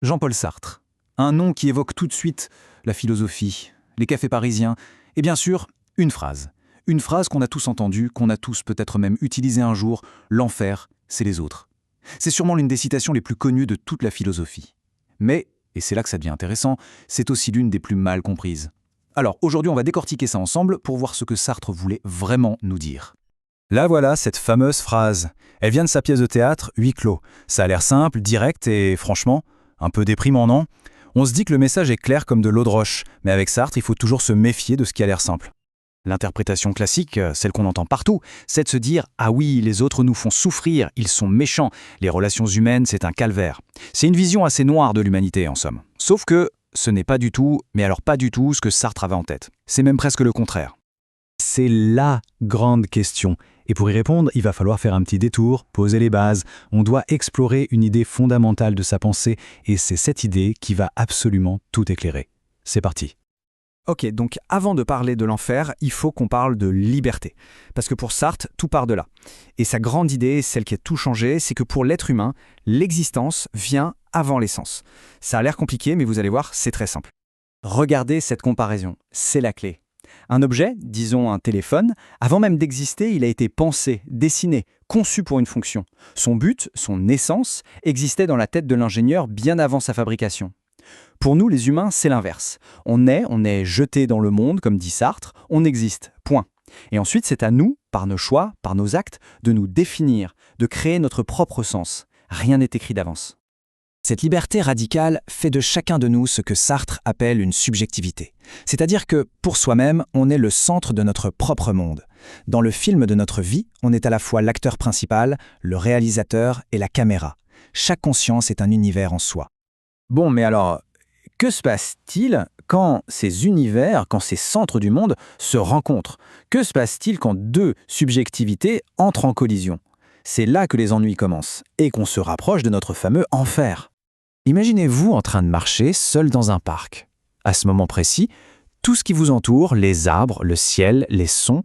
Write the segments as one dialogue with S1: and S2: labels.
S1: Jean-Paul Sartre. Un nom qui évoque tout de suite la philosophie, les cafés parisiens, et bien sûr, une phrase. Une phrase qu'on a tous entendue, qu'on a tous peut-être même utilisée un jour, l'enfer, c'est les autres. C'est sûrement l'une des citations les plus connues de toute la philosophie. Mais, et c'est là que ça devient intéressant, c'est aussi l'une des plus mal comprises. Alors aujourd'hui, on va décortiquer ça ensemble pour voir ce que Sartre voulait vraiment nous dire.
S2: Là voilà, cette fameuse phrase. Elle vient de sa pièce de théâtre, Huis clos. Ça a l'air simple, direct et, franchement, un peu déprimant, non? On se dit que le message est clair comme de l'eau de roche, mais avec Sartre, il faut toujours se méfier de ce qui a l'air simple. L'interprétation classique, celle qu'on entend partout, c'est de se dire « Ah oui, les autres nous font souffrir, ils sont méchants, les relations humaines, c'est un calvaire ». C'est une vision assez noire de l'humanité, en somme. Sauf que ce n'est pas du tout, mais alors pas du tout, ce que Sartre avait en tête. C'est même presque le contraire. C'est la grande question. Et pour y répondre, il va falloir faire un petit détour, poser les bases. On doit explorer une idée fondamentale de sa pensée, et c'est cette idée qui va absolument tout éclairer. C'est parti. Ok, donc avant de parler de l'enfer, il faut qu'on parle de liberté. Parce que pour Sartre, tout part de là. Et sa grande idée, celle qui a tout changé, c'est que pour l'être humain, l'existence vient avant l'essence. Ça a l'air compliqué, mais vous allez voir, c'est très simple. Regardez cette comparaison, c'est la clé. Un objet, disons un téléphone, avant même d'exister, il a été pensé, dessiné, conçu pour une fonction. Son but, son essence, existait dans la tête de l'ingénieur bien avant sa fabrication. Pour nous, les humains, c'est l'inverse. On est jeté dans le monde, comme dit Sartre, on existe, point. Et ensuite, c'est à nous, par nos choix, par nos actes, de nous définir, de créer notre propre sens. Rien n'est écrit d'avance. Cette liberté radicale fait de chacun de nous ce que Sartre appelle une subjectivité. C'est-à-dire que, pour soi-même, on est le centre de notre propre monde. Dans le film de notre vie, on est à la fois l'acteur principal, le réalisateur et la caméra. Chaque conscience est un univers en soi. Bon, mais alors, que se passe-t-il quand ces univers, quand ces centres du monde se rencontrent? Que se passe-t-il quand deux subjectivités entrent en collision? C'est là que les ennuis commencent et qu'on se rapproche de notre fameux enfer. Imaginez-vous en train de marcher seul dans un parc. À ce moment précis, tout ce qui vous entoure, les arbres, le ciel, les sons,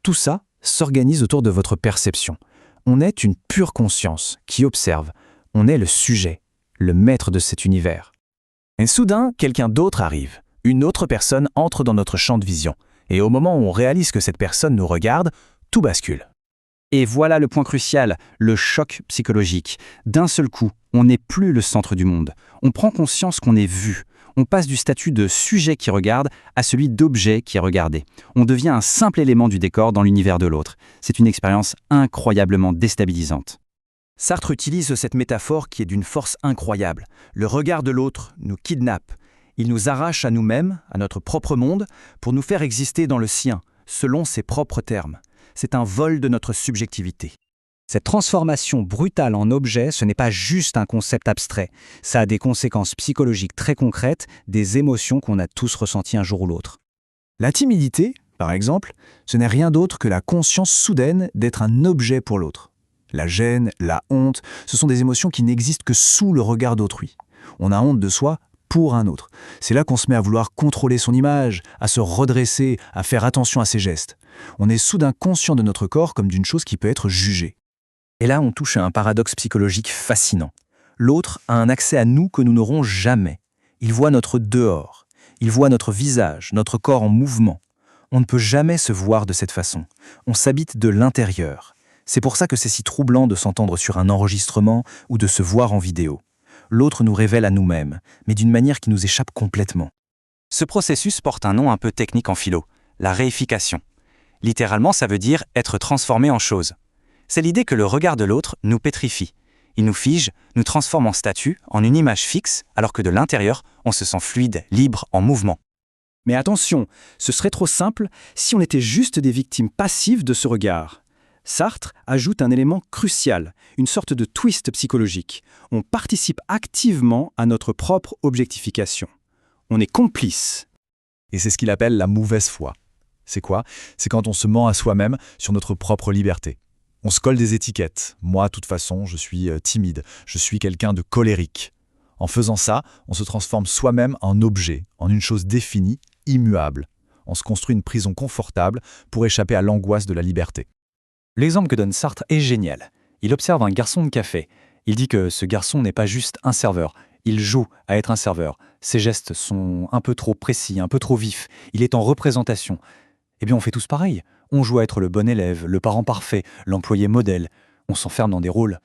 S2: tout ça s'organise autour de votre perception. On est une pure conscience qui observe. On est le sujet, le maître de cet univers. Et soudain, quelqu'un d'autre arrive. Une autre personne entre dans notre champ de vision. Et au moment où on réalise que cette personne nous regarde, tout bascule. Et voilà le point crucial, le choc psychologique. D'un seul coup, on n'est plus le centre du monde. On prend conscience qu'on est vu. On passe du statut de sujet qui regarde à celui d'objet qui est regardé. On devient un simple élément du décor dans l'univers de l'autre. C'est une expérience incroyablement déstabilisante. Sartre utilise cette métaphore qui est d'une force incroyable. Le regard de l'autre nous kidnappe. Il nous arrache à nous-mêmes, à notre propre monde, pour nous faire exister dans le sien, selon ses propres termes. C'est un vol de notre subjectivité. Cette transformation brutale en objet, ce n'est pas juste un concept abstrait. Ça a des conséquences psychologiques très concrètes, des émotions qu'on a tous ressenties un jour ou l'autre. La timidité, par exemple, ce n'est rien d'autre que la conscience soudaine d'être un objet pour l'autre. La gêne, la honte, ce sont des émotions qui n'existent que sous le regard d'autrui. On a honte de soi pour un autre. C'est là qu'on se met à vouloir contrôler son image, à se redresser, à faire attention à ses gestes. On est soudain conscient de notre corps comme d'une chose qui peut être jugée. Et là, on touche à un paradoxe psychologique fascinant. L'autre a un accès à nous que nous n'aurons jamais. Il voit notre dehors. Il voit notre visage, notre corps en mouvement. On ne peut jamais se voir de cette façon. On s'habite de l'intérieur. C'est pour ça que c'est si troublant de s'entendre sur un enregistrement ou de se voir en vidéo. L'autre nous révèle à nous-mêmes, mais d'une manière qui nous échappe complètement. Ce processus porte un nom un peu technique en philo, la réification. Littéralement, ça veut dire être transformé en chose. C'est l'idée que le regard de l'autre nous pétrifie. Il nous fige, nous transforme en statue, en une image fixe, alors que de l'intérieur, on se sent fluide, libre, en mouvement. Mais attention, ce serait trop simple si on était juste des victimes passives de ce regard. Sartre ajoute un élément crucial, une sorte de twist psychologique. On participe activement à notre propre objectification. On est complice. Et c'est ce qu'il appelle la mauvaise foi. C'est quoi? C'est quand on se ment à soi-même sur notre propre liberté. On se colle des étiquettes. Moi, de toute façon, je suis timide. Je suis quelqu'un de colérique. En faisant ça, on se transforme soi-même en objet, en une chose définie, immuable. On se construit une prison confortable pour échapper à l'angoisse de la liberté. L'exemple que donne Sartre est génial. Il observe un garçon de café. Il dit que ce garçon n'est pas juste un serveur.
S1: Il joue à être un serveur. Ses gestes sont un peu trop précis, un peu trop vifs. Il est en représentation. Eh bien, on fait tous pareil. On joue à être le bon élève, le parent parfait, l'employé modèle. On s'enferme dans des rôles.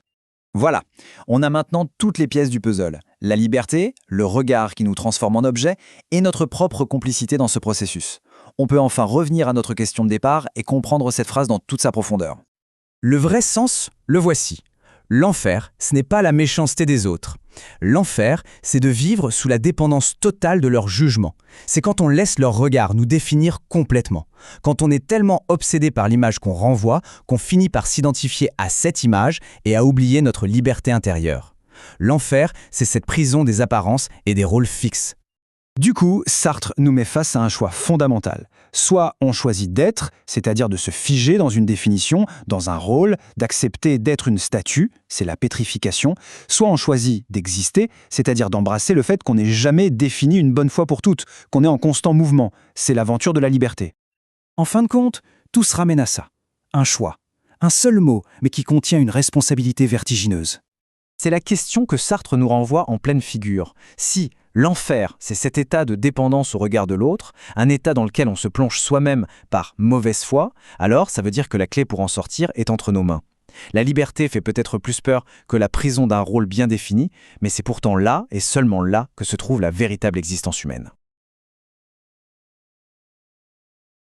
S2: Voilà, on a maintenant toutes les pièces du puzzle. La liberté, le regard qui nous transforme en objet et notre propre complicité dans ce processus. On peut enfin revenir à notre question de départ et comprendre cette phrase dans toute sa profondeur.
S3: Le vrai sens, le voici. L'enfer, ce n'est pas la méchanceté des autres. L'enfer, c'est de vivre sous la dépendance totale de leur jugement. C'est quand on laisse leur regard nous définir complètement. Quand on est tellement obsédé par l'image qu'on renvoie qu'on finit par s'identifier à cette image et à oublier notre liberté intérieure. L'enfer, c'est cette prison des apparences et des rôles fixes.
S1: Du coup, Sartre nous met face à un choix fondamental. Soit on choisit d'être, c'est-à-dire de se figer dans une définition, dans un rôle, d'accepter d'être une statue, c'est la pétrification, soit on choisit d'exister, c'est-à-dire d'embrasser le fait qu'on n'est jamais défini une bonne fois pour toutes, qu'on est en constant mouvement, c'est l'aventure de la liberté. En fin de compte, tout se ramène à ça. Un choix. Un seul mot, mais qui contient une responsabilité vertigineuse. C'est la question que Sartre nous renvoie en pleine figure. Si l'enfer, c'est cet état de dépendance au regard de l'autre, un état dans lequel on se plonge soi-même par mauvaise foi, alors ça veut dire que la clé pour en sortir est entre nos mains. La liberté fait peut-être plus peur que la prison d'un rôle bien défini, mais c'est pourtant là et seulement là que se trouve la véritable existence humaine.